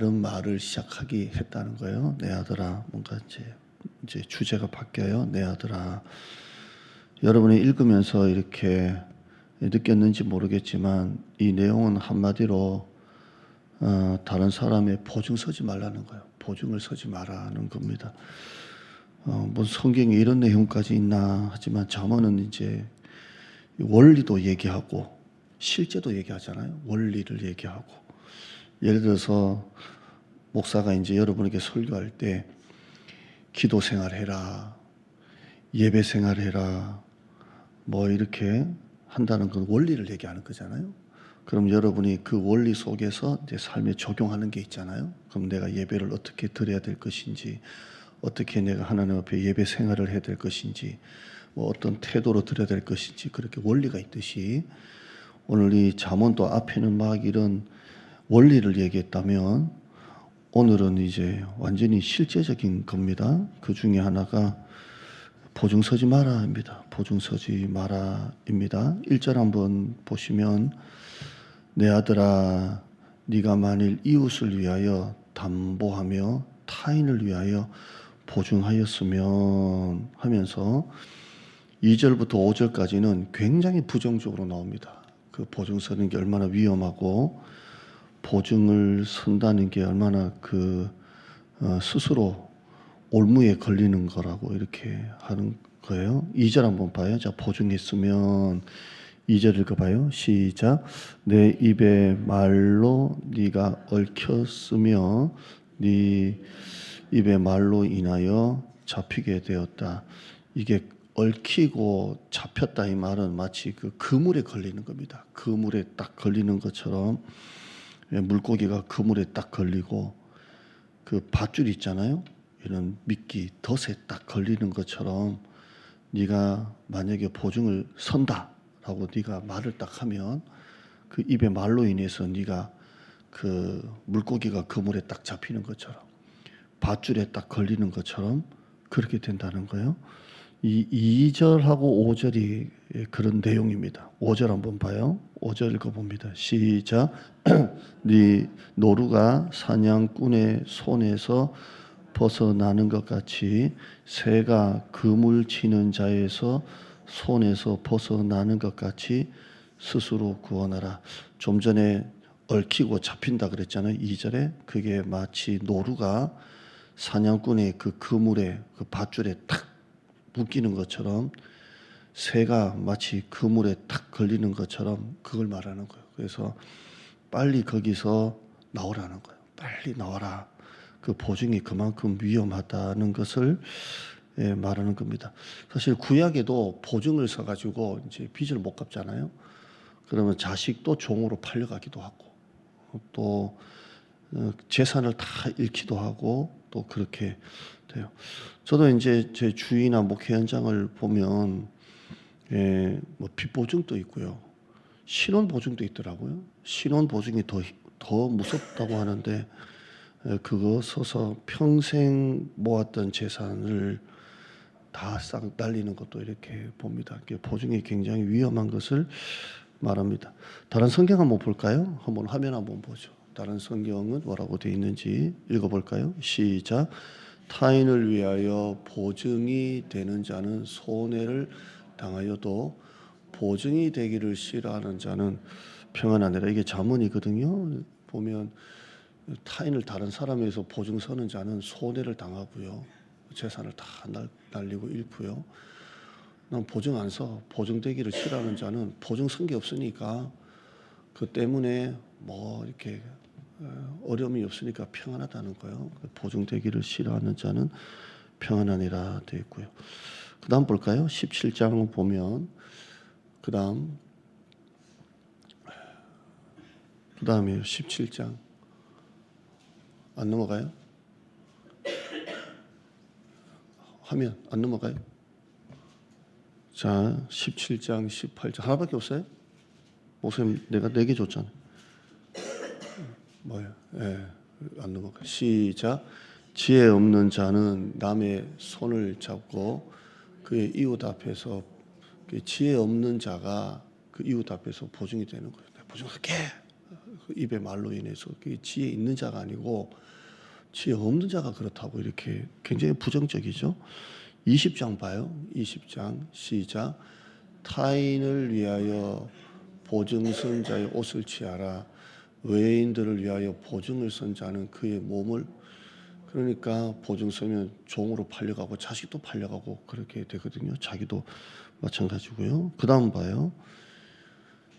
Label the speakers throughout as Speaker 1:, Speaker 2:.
Speaker 1: 이런 말을 시작하기 했다는 거예요. 내 아들아, 뭔가 이제 주제가 바뀌어요. 내 아들아. 여러분이 읽으면서 이렇게 느꼈는지 모르겠지만 이 내용은 한마디로 다른 사람의 보증 서지 말라는 거예요. 보증을 서지 말라는 겁니다. 뭐 성경에 이런 내용까지 있나 하지만 잠언은 이제 원리도 얘기하고 실제도 얘기하잖아요. 원리를 얘기하고. 예를 들어서 목사가 이제 여러분에게 설교할 때 기도 생활해라, 예배 생활해라, 뭐 이렇게 한다는 건 원리를 얘기하는 거잖아요. 그럼 여러분이 그 원리 속에서 이제 삶에 적용하는 게 있잖아요. 그럼 내가 예배를 어떻게 드려야 될 것인지, 어떻게 내가 하나님 앞에 예배 생활을 해야 될 것인지, 뭐 어떤 태도로 드려야 될 것인지, 그렇게 원리가 있듯이 오늘 이 잠언도 앞에는 막 이런 원리를 얘기했다면 오늘은 이제 완전히 실제적인 겁니다. 그 중에 하나가 보증 서지 마라입니다. 보증 서지 마라입니다. 1절 한번 보시면 내 아들아 네가 만일 이웃을 위하여 담보하며 타인을 위하여 보증하였으면 하면서 2절부터 5절까지는 굉장히 부정적으로 나옵니다. 그 보증 서는 게 얼마나 위험하고 보증을 선다는 게 얼마나 스스로 올무에 걸리는 거라고 이렇게 하는 거예요. 2절 한번 봐요. 자, 보증했으면 2절 읽어봐요. 시작. 내 입의 말로 네가 얽혔으며 네 입의 말로 인하여 잡히게 되었다. 이게 얽히고 잡혔다 이 말은 마치 그 그물에 걸리는 겁니다. 그물에 딱 걸리는 것처럼 물고기가 그물에 딱 걸리고 그 밧줄 있잖아요. 이런 미끼 덫에 딱 걸리는 것처럼 네가 만약에 보증을 선다라고 네가 말을 딱 하면 그 입의 말로 인해서 네가 그 물고기가 그물에 딱 잡히는 것처럼 밧줄에 딱 걸리는 것처럼 그렇게 된다는 거예요. 이 2절하고 5절이 그런 내용입니다. 5절 한번 봐요. 5절 읽어봅니다. 시작. 네 노루가 사냥꾼의 손에서 벗어나는 것 같이 새가 그물 치는 자에서 손에서 벗어나는 것 같이 스스로 구원하라. 좀 전에 얽히고 잡힌다 그랬잖아요. 2절에 그게 마치 노루가 사냥꾼의 그 그물에 그 밧줄에 탁 묶이는 것처럼 새가 마치 그물에 탁 걸리는 것처럼 그걸 말하는 거예요. 그래서 빨리 거기서 나오라는 거예요. 빨리 나와라. 그 보증이 그만큼 위험하다는 것을 말하는 겁니다. 사실 구약에도 보증을 서가지고 이제 빚을 못 갚잖아요. 그러면 자식도 종으로 팔려가기도 하고 또 재산을 다 잃기도 하고 또 그렇게 돼요. 저도 이제 제 주위나 목회 현장을 보면 뭐 빚 보증도 있고요. 신원 보증도 있더라고요. 신원 보증이 더 무섭다고 하는데 그거 서서 평생 모았던 재산을 다 싹 날리는 것도 이렇게 봅니다. 보증이 굉장히 위험한 것을 말합니다. 다른 성경 한번 볼까요? 한번 화면 한번 보죠. 다른 성경은 뭐라고 되어 있는지 읽어볼까요? 시작. 타인을 위하여 보증이 되는 자는 손해를 당하여도 보증이 되기를 싫어하는 자는 평안하니라. 이게 잠언이거든요. 보면 타인을 다른 사람에서 보증 서는 자는 손해를 당하고요. 재산을 다 날리고 잃고요. 난 보증 안 서. 보증되기를 싫어하는 자는 보증 선 게 없으니까 그 때문에 뭐 이렇게 어려움이 없으니까 평안하다는 거예요. 보증되기를 싫어하는 자는 평안하니라 되어 있고요. 그 다음 볼까요? 17장 보면 그 다음에 17장 안 넘어가요? 화면 안 넘어가요? 자, 17장, 18장 하나밖에 없어요? 목사님 내가 4개 줬잖아요. 뭐예요? 안 넘어가요. 시작. 지혜 없는 자는 남의 손을 잡고 그의 이웃 앞에서 지혜 없는 자가 그 이웃 앞에서 보증이 되는 거예요. 내가 보증할게. 그 입의 말로 인해서. 그게 지혜 있는 자가 아니고 지혜 없는 자가 그렇다고 이렇게 굉장히 부정적이죠. 20장 봐요. 20장 시작. 타인을 위하여 보증선 자의 옷을 취하라. 외인들을 위하여 보증을 선 자는 그의 몸을, 그러니까 보증 서면 종으로 팔려가고 자식도 팔려가고 그렇게 되거든요. 자기도 마찬가지고요. 그 다음 봐요.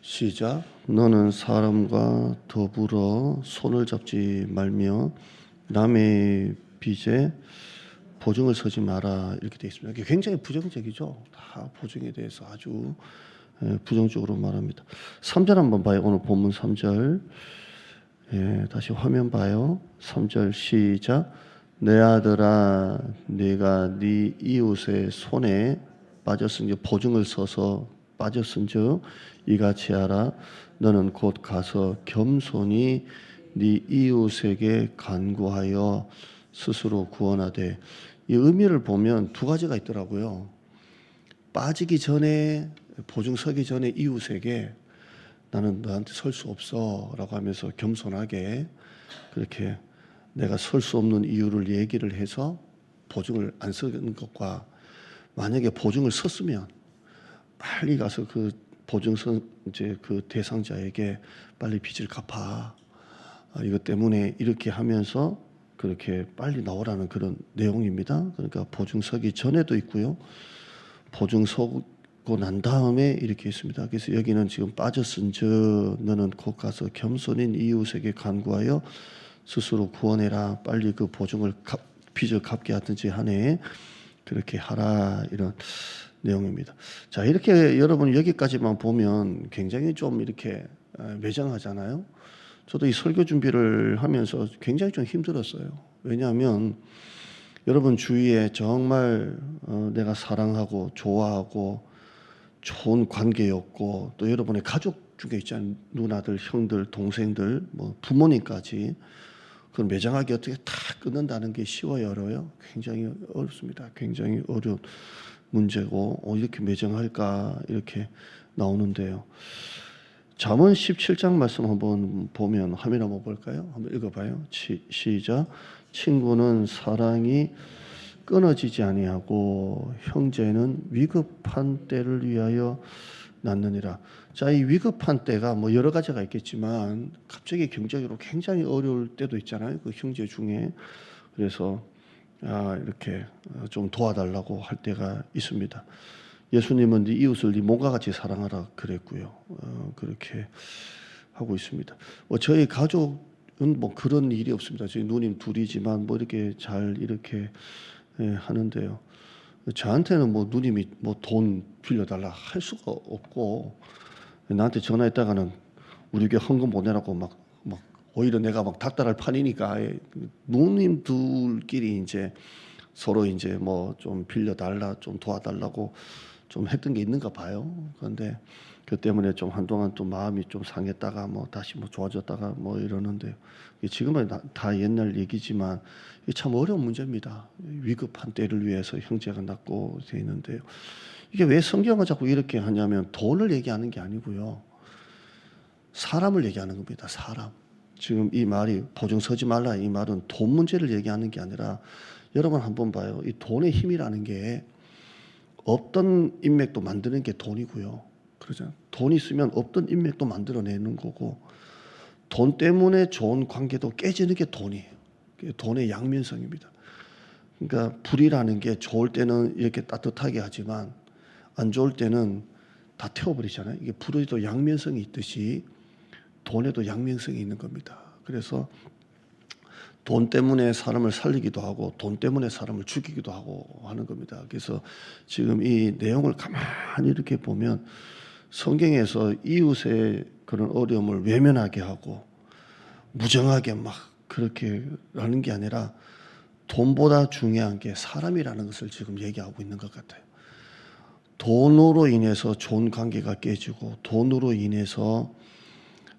Speaker 1: 시작. 너는 사람과 더불어 손을 잡지 말며 남의 빚에 보증을 서지 마라, 이렇게 되어 있습니다. 이게 굉장히 부정적이죠. 다 보증에 대해서 아주 부정적으로 말합니다. 3절 한번 봐요. 오늘 본문 3절. 다시 화면 봐요. 3절 시작. 내 아들아, 네가 네 이웃의 손에 빠졌은즉, 보증을 서서 빠졌은즉 이같이 하라. 너는 곧 가서 겸손히 네 이웃에게 간구하여 스스로 구원하되. 이 의미를 보면 두 가지가 있더라고요. 빠지기 전에, 보증 서기 전에 이웃에게 나는 너한테 설 수 없어 라고 하면서 겸손하게 그렇게 내가 설 수 없는 이유를 얘기를 해서 보증을 안 서는 것과, 만약에 보증을 섰으면 빨리 가서 그 보증선 이제 그 대상자에게 빨리 빚을 갚아. 이것 때문에 이렇게 하면서 그렇게 빨리 나오라는 그런 내용입니다. 그러니까 보증 서기 전에도 있고요. 보증 서고 난 다음에 이렇게 있습니다. 그래서 여기는 지금 빠졌은즉 너는 곧 가서 겸손인 이웃에게 간구하여 스스로 구원해라. 빨리 그 보증을 빚을 갚게 하든지 하네. 그렇게 하라, 이런 내용입니다. 자, 이렇게 여러분 여기까지만 보면 굉장히 좀 이렇게 매정하잖아요. 저도 이 설교 준비를 하면서 굉장히 좀 힘들었어요. 왜냐하면 여러분 주위에 정말 내가 사랑하고 좋아하고 좋은 관계였고, 또 여러분의 가족 중에 있잖아요. 누나들, 형들, 동생들, 뭐 부모님까지. 그걸 매정하게 어떻게 다 끊는다는 게 쉬워요, 어려워요? 굉장히 어렵습니다. 굉장히 어려운 문제고, 이렇게 매정할까, 이렇게 나오는데요. 잠언 17장 말씀 한번 보면, 화면 한번 볼까요? 한번 읽어봐요. 시작. 친구는 사랑이 끊어지지 아니하고 형제는 위급한 때를 위하여 낳느니라. 자, 이 위급한 때가 뭐 여러 가지가 있겠지만 갑자기 경제적으로 굉장히 어려울 때도 있잖아요. 그 형제 중에. 그래서 이렇게 좀 도와달라고 할 때가 있습니다. 예수님은 네 이웃을 네 몸과 같이 사랑하라 그랬고요. 그렇게 하고 있습니다. 저희 가족은 뭐 그런 일이 없습니다. 저희 누님 둘이지만 뭐 이렇게 잘 이렇게 하는데요. 저한테는 뭐 누님이 뭐 돈 빌려달라 할 수가 없고, 나한테 전화했다가는 우리 교회 헌금 보내라고 막 오히려 내가 막 닥달할 판이니까, 누님들끼리 이제 서로 이제 뭐 좀 빌려달라, 좀 도와달라고 좀 했던 게 있는가 봐요. 그런데 그 때문에 좀 한동안 또 마음이 좀 상했다가 뭐 다시 뭐 좋아졌다가 뭐 이러는데요. 지금은 다 옛날 얘기지만 참 어려운 문제입니다. 위급한 때를 위해서 형제가 낳고 되어 있는데요. 이게 왜 성경을 자꾸 이렇게 하냐면 돈을 얘기하는 게 아니고요. 사람을 얘기하는 겁니다. 사람. 지금 이 말이 보증 서지 말라, 이 말은 돈 문제를 얘기하는 게 아니라, 여러분 한번 봐요. 이 돈의 힘이라는 게 없던 인맥도 만드는 게 돈이고요. 그러죠. 돈 있으면 없던 인맥도 만들어내는 거고, 돈 때문에 좋은 관계도 깨지는 게 돈이에요. 그게 돈의 양면성입니다. 그러니까 불이라는 게 좋을 때는 이렇게 따뜻하게 하지만 안 좋을 때는 다 태워버리잖아요. 이게 불에도 양면성이 있듯이 돈에도 양면성이 있는 겁니다. 그래서 돈 때문에 사람을 살리기도 하고 돈 때문에 사람을 죽이기도 하고 하는 겁니다. 그래서 지금 이 내용을 가만히 이렇게 보면 성경에서 이웃의 그런 어려움을 외면하게 하고 무정하게 막 그렇게 하는 게 아니라 돈보다 중요한 게 사람이라는 것을 지금 얘기하고 있는 것 같아요. 돈으로 인해서 좋은 관계가 깨지고 돈으로 인해서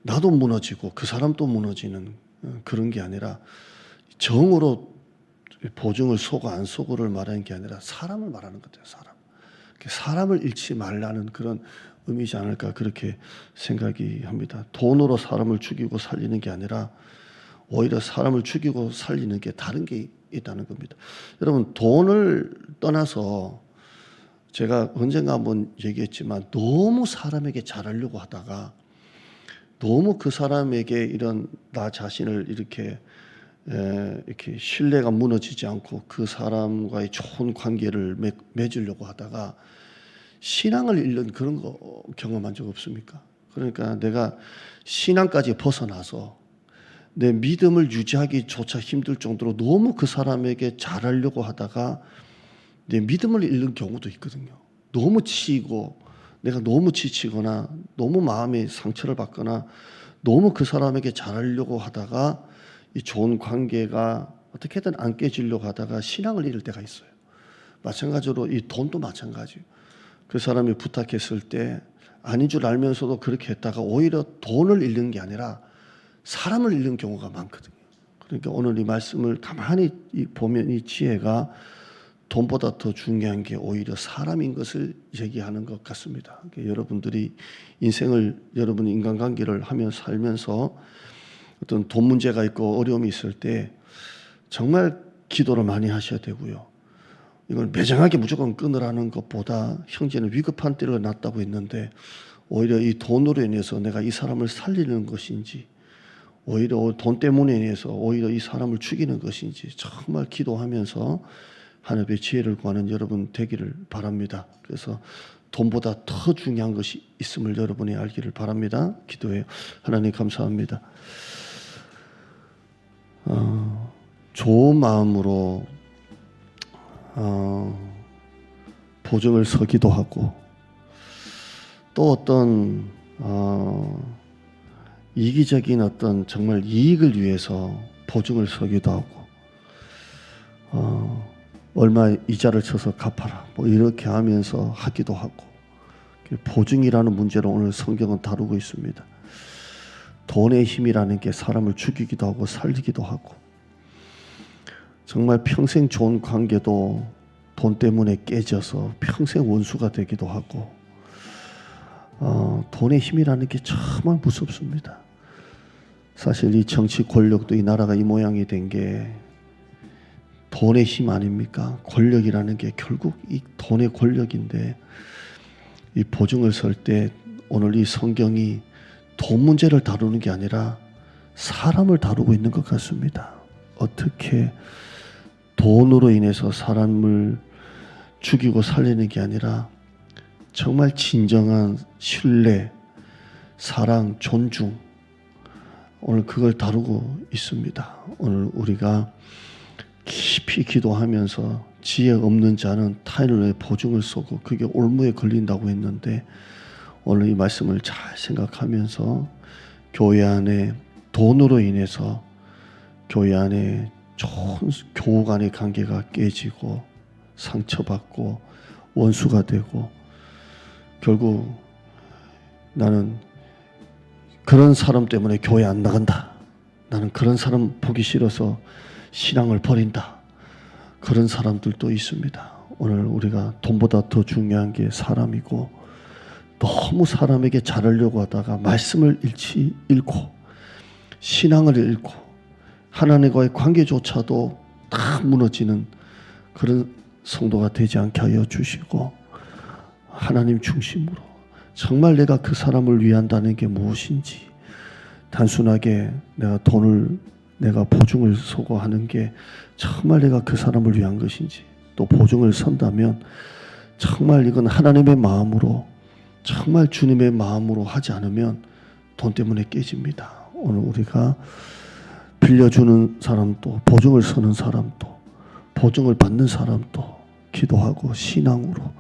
Speaker 1: 나도 무너지고 그 사람도 무너지는 그런 게 아니라, 정으로 보증을 서고 안 서고를 말하는 게 아니라 사람을 말하는 것 같아요. 사람을 잃지 말라는 그런 의미지 않을까 그렇게 생각이 합니다. 돈으로 사람을 죽이고 살리는 게 아니라 오히려 사람을 죽이고 살리는 게 다른 게 있다는 겁니다. 여러분, 돈을 떠나서 제가 언젠가 한번 얘기했지만 너무 사람에게 잘하려고 하다가 너무 그 사람에게 이런 나 자신을 이렇게 신뢰가 무너지지 않고 그 사람과의 좋은 관계를 맺으려고 하다가 신앙을 잃는 그런 거 경험한 적 없습니까? 그러니까 내가 신앙까지 벗어나서 내 믿음을 유지하기조차 힘들 정도로 너무 그 사람에게 잘하려고 하다가 내 믿음을 잃는 경우도 있거든요. 너무 치이고 내가 너무 지치거나 너무 마음에 상처를 받거나 너무 그 사람에게 잘하려고 하다가 이 좋은 관계가 어떻게든 안 깨지려고 하다가 신앙을 잃을 때가 있어요. 마찬가지로 이 돈도 마찬가지예요. 그 사람이 부탁했을 때 아닌 줄 알면서도 그렇게 했다가 오히려 돈을 잃는 게 아니라 사람을 잃는 경우가 많거든요. 그러니까 오늘 이 말씀을 가만히 보면 이 지혜가 돈보다 더 중요한 게 오히려 사람인 것을 얘기하는 것 같습니다. 그러니까 여러분들이 인생을 여러분 인간관계를 하며 살면서 어떤 돈 문제가 있고 어려움이 있을 때 정말 기도를 많이 하셔야 되고요. 이걸 매정하게 무조건 끊으라는 것보다 형제는 위급한 때를 낫다고 했는데 오히려 이 돈으로 인해서 내가 이 사람을 살리는 것인지 오히려 돈 때문에 인해서 오히려 이 사람을 죽이는 것인지 정말 기도하면서 하나님의 지혜를 구하는 여러분 되기를 바랍니다. 그래서 돈보다 더 중요한 것이 있음을 여러분이 알기를 바랍니다. 기도해요. 하나님 감사합니다. 좋은 마음으로 보증을 서기도 하고 또 어떤 이기적인 어떤 정말 이익을 위해서 보증을 서기도 하고 얼마 이자를 쳐서 갚아라 뭐 이렇게 하면서 하기도 하고 보증이라는 문제로 오늘 성경은 다루고 있습니다. 돈의 힘이라는 게 사람을 죽이기도 하고 살리기도 하고 정말 평생 좋은 관계도 돈 때문에 깨져서 평생 원수가 되기도 하고 돈의 힘이라는 게 정말 무섭습니다. 사실 이 정치 권력도 이 나라가 이 모양이 된 게 돈의 힘 아닙니까? 권력이라는 게 결국 이 돈의 권력인데 이 보증을 설 때 오늘 이 성경이 돈 문제를 다루는 게 아니라 사람을 다루고 있는 것 같습니다. 어떻게 돈으로 인해서 사람을 죽이고 살리는 게 아니라 정말 진정한 신뢰, 사랑, 존중 오늘 그걸 다루고 있습니다. 오늘 우리가 깊이 기도하면서 지혜 없는 자는 타인을 위해 보증을 쏘고 그게 올무에 걸린다고 했는데 오늘 이 말씀을 잘 생각하면서 교회 안에 돈으로 인해서 교회 안에 좋은 교우 간의 관계가 깨지고 상처받고 원수가 되고 결국 나는 그런 사람 때문에 교회 안 나간다. 나는 그런 사람 보기 싫어서 신앙을 버린다. 그런 사람들도 있습니다. 오늘 우리가 돈보다 더 중요한 게 사람이고 너무 사람에게 잘하려고 하다가 말씀을 잃고 신앙을 잃고 하나님과의 관계조차도 다 무너지는 그런 성도가 되지 않게 하여 주시고 하나님 중심으로 정말 내가 그 사람을 위한다는 게 무엇인지 단순하게 내가 돈을 내가 보증을 서고 하는 게 정말 내가 그 사람을 위한 것인지 또 보증을 선다면 정말 이건 하나님의 마음으로 정말 주님의 마음으로 하지 않으면 돈 때문에 깨집니다. 오늘 우리가 빌려주는 사람도 보증을 서는 사람도 보증을 받는 사람도 기도하고 신앙으로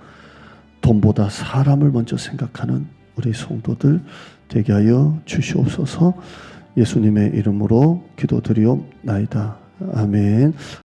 Speaker 1: 돈보다 사람을 먼저 생각하는 우리 성도들 되게 하여 주시옵소서. 예수님의 이름으로 기도드리옵나이다. 아멘.